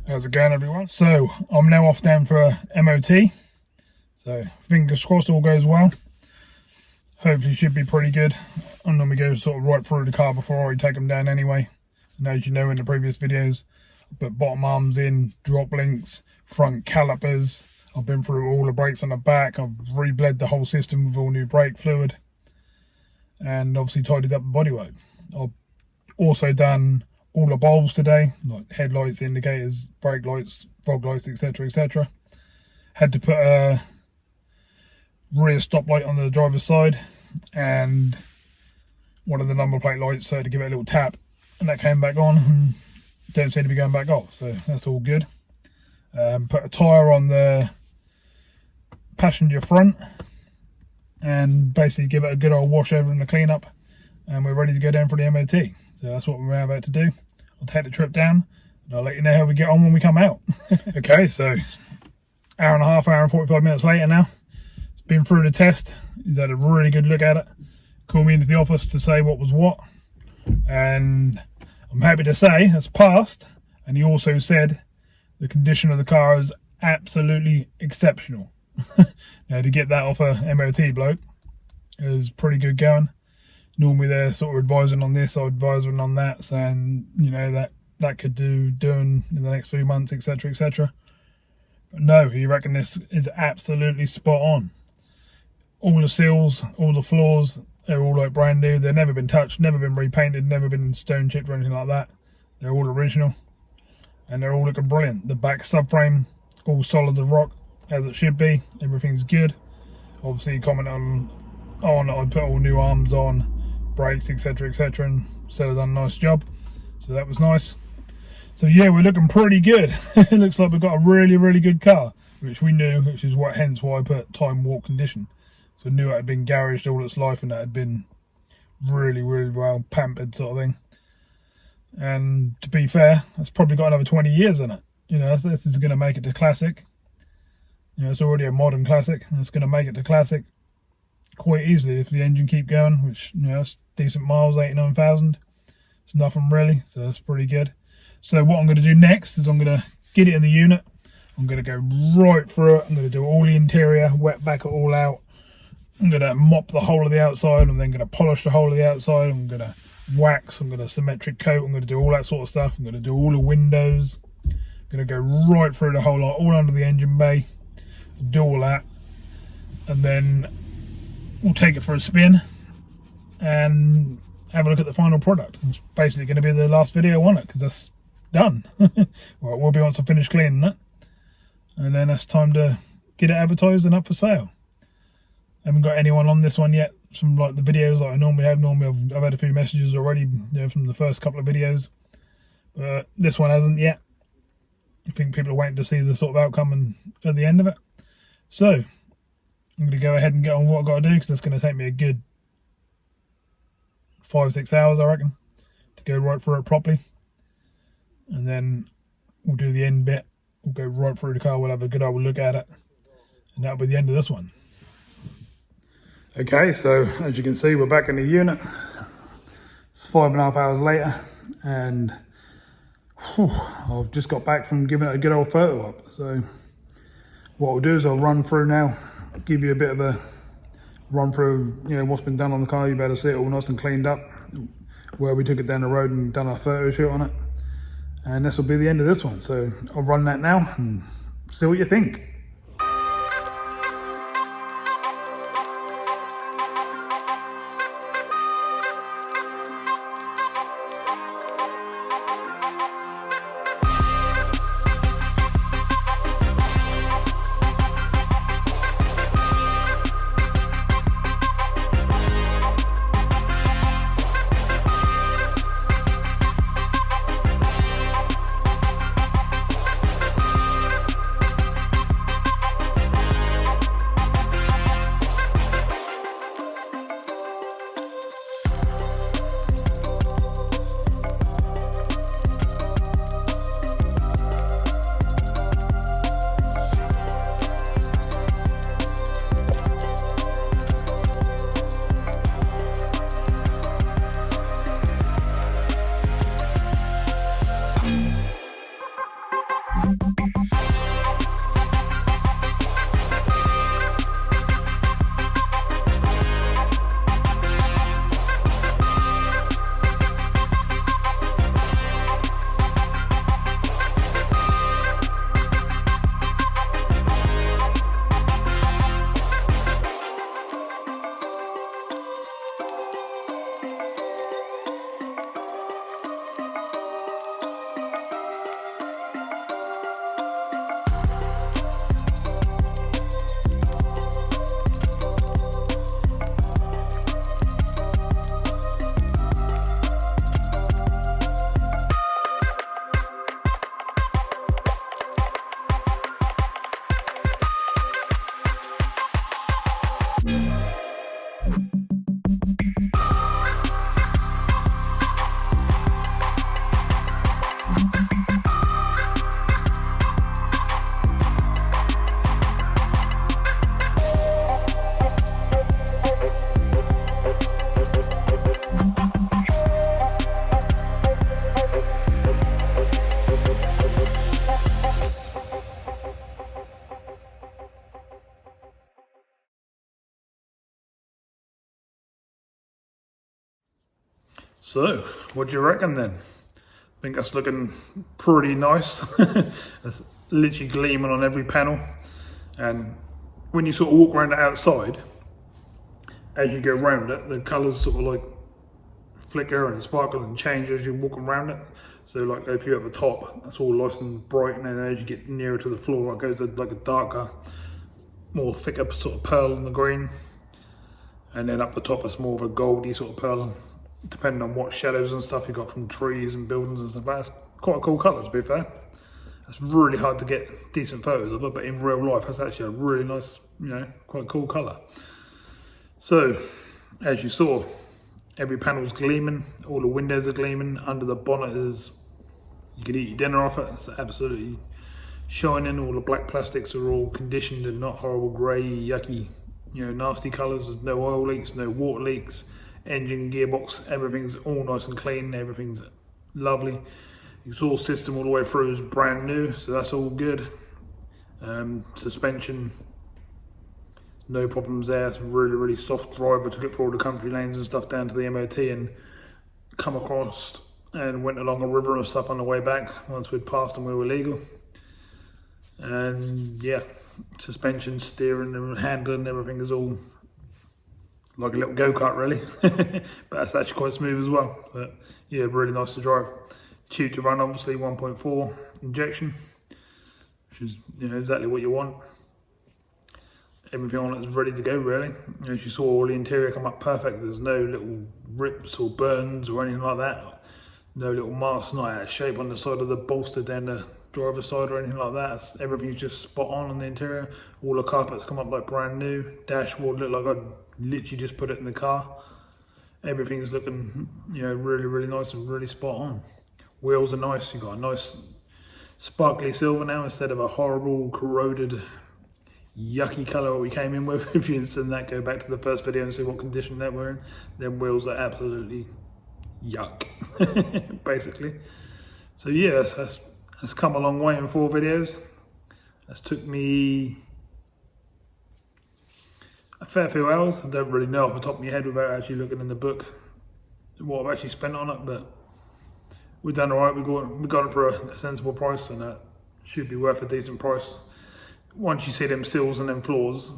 How's it going, everyone? So I'm now off down for a MOT. So fingers crossed all goes well. Hopefully should be pretty good. I normally go sort of right through the car before I take them down anyway. And as you know in the previous videos, I put bottom arms in, drop links, front calipers. I've been through all the brakes on the back. I've re-bled the whole system with all new brake fluid. And obviously tidied up the bodywork. I've also done all the bulbs today, like headlights, indicators, brake lights, fog lights, etc, etc. Had to put a rear stoplight on the driver's side and one of the number plate lights, so to give it a little tap, and that came back on and don't seem to be going back off, so that's all good. Put a tyre on the passenger front and basically give it a good old wash over and a clean up, and we're ready to go down for the MOT. So that's what we're about to do. I'll take the trip down and I'll let you know how we get on when we come out. Okay, so hour and a half, hour and 45 minutes later now. It's been through the test. He's had a really good look at it. Called me into the office to say what was what. And I'm happy to say it's passed. And he also said the condition of the car is absolutely exceptional. Now, to get that off a MOT bloke is pretty good going. Normally they're sort of advising on this or advising on that, saying, you know, that could doing in the next few months, etc, etc. But no, he reckon this is absolutely spot on. All the seals, all the floors, they're all like brand new. They've never been touched, never been repainted, never been stone chipped or anything like that. They're all original and they're all looking brilliant. The back subframe, all solid as rock, as it should be. Everything's good. Obviously comment on I put all new arms on, brakes, etc, etc, and so they've done a nice job, so that was nice. So yeah, we're looking pretty good. It looks like we've got a really good car, which we knew, which is hence why I put time walk condition. So I knew it had been garaged all its life and that had been really well pampered sort of thing. And to be fair, it's probably got another 20 years in it. You know, this is going to make it to classic. You know, it's already a modern classic, and it's going to make it to classic quite easily if the engine keep going, which, you know, it's decent miles, 89,000. It's nothing really, so that's pretty good. So what I'm going to do next is I'm going to get it in the unit. I'm going to go right through it. I'm going to do all the interior, wet back it all out. I'm going to mop the whole of the outside. I'm then going to polish the whole of the outside. I'm going to wax. I'm going to symmetric coat. I'm going to do all that sort of stuff. I'm going to do all the windows. I'm going to go right through the whole lot, all under the engine bay. Do all that, and then we'll take it for a spin and have a look at the final product. It's basically going to be the last video on it because that's done. Well, it will be once I finish cleaning it, and then it's time to get it advertised and up for sale. I haven't got anyone on this one yet from like the videos that I normally have. Normally I've had a few messages already, you know, from the first couple of videos, but this one hasn't yet. I think people are waiting to see the sort of outcome and at the end of it. So I'm going to go ahead and get on what I've got to do, because it's going to take me a good 5-6 hours, I reckon, to go right through it properly. And then we'll do the end bit. We'll go right through the car. We'll have a good old look at it. And that'll be the end of this one. Okay, so as you can see, we're back in the unit. It's 5.5 hours later. And I've just got back from giving it a good old photo up. So what I'll do is I'll run through now, give you a bit of a run through, you know, what's been done on the car. You better see it all nice and cleaned up, where we took it down the road and done a photo shoot on it. And this will be the end of this one. So I'll run that now and see what you think. So, what do you reckon then? I think that's looking pretty nice. That's literally gleaming on every panel. And when you sort of walk around the outside, as you go around it, the colours sort of like flicker and sparkle and change as you walk around it. So like if you're at the top, that's all nice and bright, and then as you get nearer to the floor, it goes like a darker, more thicker sort of pearl in the green. And then up the top, it's more of a goldy sort of pearl, depending on what shadows and stuff you got from trees and buildings and stuff. That's quite a cool colour, to be fair. It's really hard to get decent photos of it, but in real life, that's actually a really nice, you know, quite cool colour. So, as you saw, every panel's gleaming, all the windows are gleaming, under the bonnet is, you can eat your dinner off it, it's absolutely shining, all the black plastics are all conditioned and not horrible grey, yucky, you know, nasty colours. There's no oil leaks, no water leaks, engine, gearbox, everything's all nice and clean, everything's lovely. Exhaust system all the way through is brand new, so that's all good. Suspension, no problems there. It's a really soft drive. I took it for all the country lanes and stuff down to the MOT and come across and went along a river and stuff on the way back once we'd passed and we were legal. And yeah, suspension, steering and handling, everything is all like a little go-kart really. But that's actually quite smooth as well. So yeah, really nice to drive. Cheap to run, obviously 1.4 injection, which is, you know, exactly what you want. Everything on it is ready to go really. As you saw, all the interior come up perfect. There's no little rips or burns or anything like that. No little marks, not out of shape on the side of the bolster down the driver's side or anything like that. Everything's just spot on the interior. All the carpets come up like brand new. Dashboard look like I literally just put it in the car. Everything's looking, you know, really nice and really spot on. Wheels are nice. You've got a nice sparkly silver now instead of a horrible corroded yucky colour we came in with. If you've seen that, go back to the first video and see what condition that we're in. Them wheels are absolutely yuck, basically. So yeah, that's come a long way in 4 videos. That's took me a fair few hours. I don't really know off the top of my head without actually looking in the book what I've actually spent on it, but we've done alright. We got it for a sensible price, and that should be worth a decent price. Once you see them sills and them floors,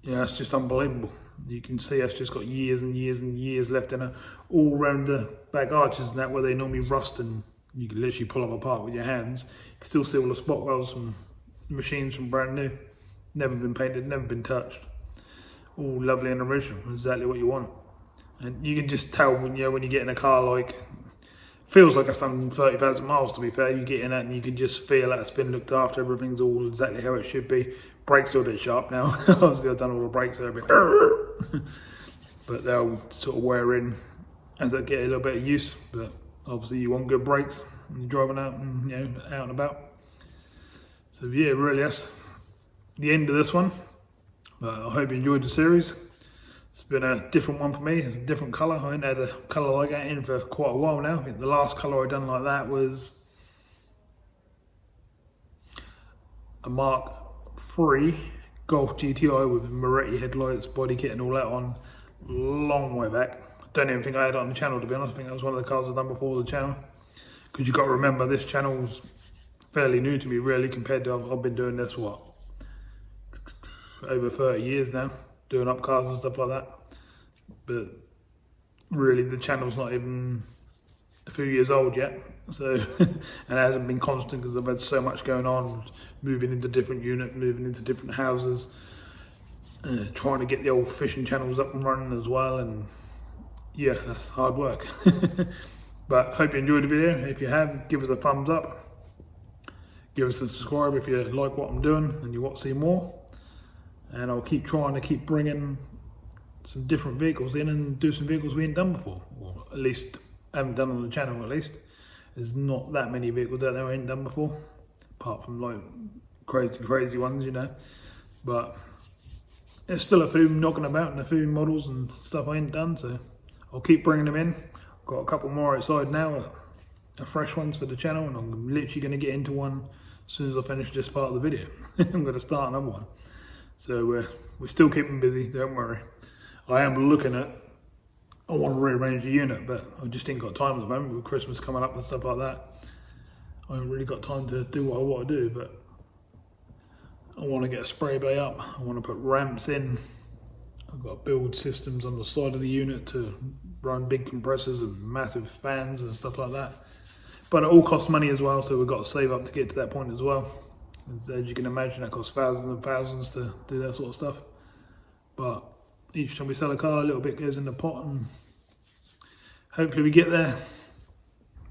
yeah, it's just unbelievable. You can see it's just got years and years left in it, all round the back arches and that, where they normally rust and you can literally pull them apart with your hands. You can still see all the spot welds from machines from brand new, never been painted, never been touched. All lovely and original, exactly what you want. And you can just tell when you get in a car, like, feels like it's done 30,000 miles, to be fair. You get in it and you can just feel that it's been looked after, everything's all exactly how it should be. Brakes are a bit sharp now. Obviously I've done all the brakes, so a bit but they'll sort of wear in as they get a little bit of use. But obviously you want good brakes when you're driving out and, you know, out and about. So yeah, really that's the end of this one. I hope you enjoyed the series. It's been a different one for me. It's a different colour. I ain't had a colour like that in for quite a while now. I think the last colour I done like that was a Mark III Golf GTI with Moretti headlights, body kit and all that on, long way back. Don't even think I had it on the channel, to be honest. I think that was one of the cars I've done before the channel. Because you've got to remember, this channel's fairly new to me really, compared to, I've been doing this, what, over 30 years now, doing up cars and stuff like that. But really the channel's not even a few years old yet, so and it hasn't been constant because I've had so much going on, moving into different units, moving into different houses, trying to get the old fishing channels up and running as well, and yeah, that's hard work. But hope you enjoyed the video. If you have, give us a thumbs up, give us a subscribe if you like what I'm doing and you want to see more. And I'll keep trying to keep bringing some different vehicles in and do some vehicles we ain't done before, or at least haven't done on the channel. At least there's not that many vehicles out there I ain't done before, apart from like crazy ones, you know. But there's still a few knocking about and a few models and stuff I ain't done, so I'll keep bringing them in. Got a couple more outside now, fresh ones for the channel, and I'm literally going to get into one as soon as I finish this part of the video. I'm going to start another one. So we're still keeping busy, don't worry. I am looking at I want to rearrange the unit, but I just ain't got time at the moment with Christmas coming up and stuff like that. I haven't really got time to do what I want to do, but I want to get a spray bay up. I want to put ramps in. I've got to build systems on the side of the unit to run big compressors and massive fans and stuff like that. But it all costs money as well, so we've got to save up to get to that point as well. As you can imagine, that costs thousands and thousands to do that sort of stuff. But each time we sell a car, a little bit goes in the pot, and hopefully we get there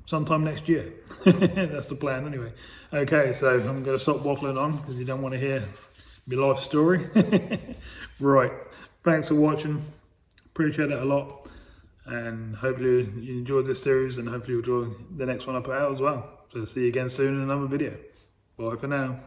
sometime next year. That's the plan anyway. Okay, so I'm going to stop waffling on because you don't want to hear my life story. Right, thanks for watching. Appreciate it a lot. And hopefully you enjoyed this series, and hopefully you'll enjoy the next one I put out as well. So see you again soon in another video. Bye for now.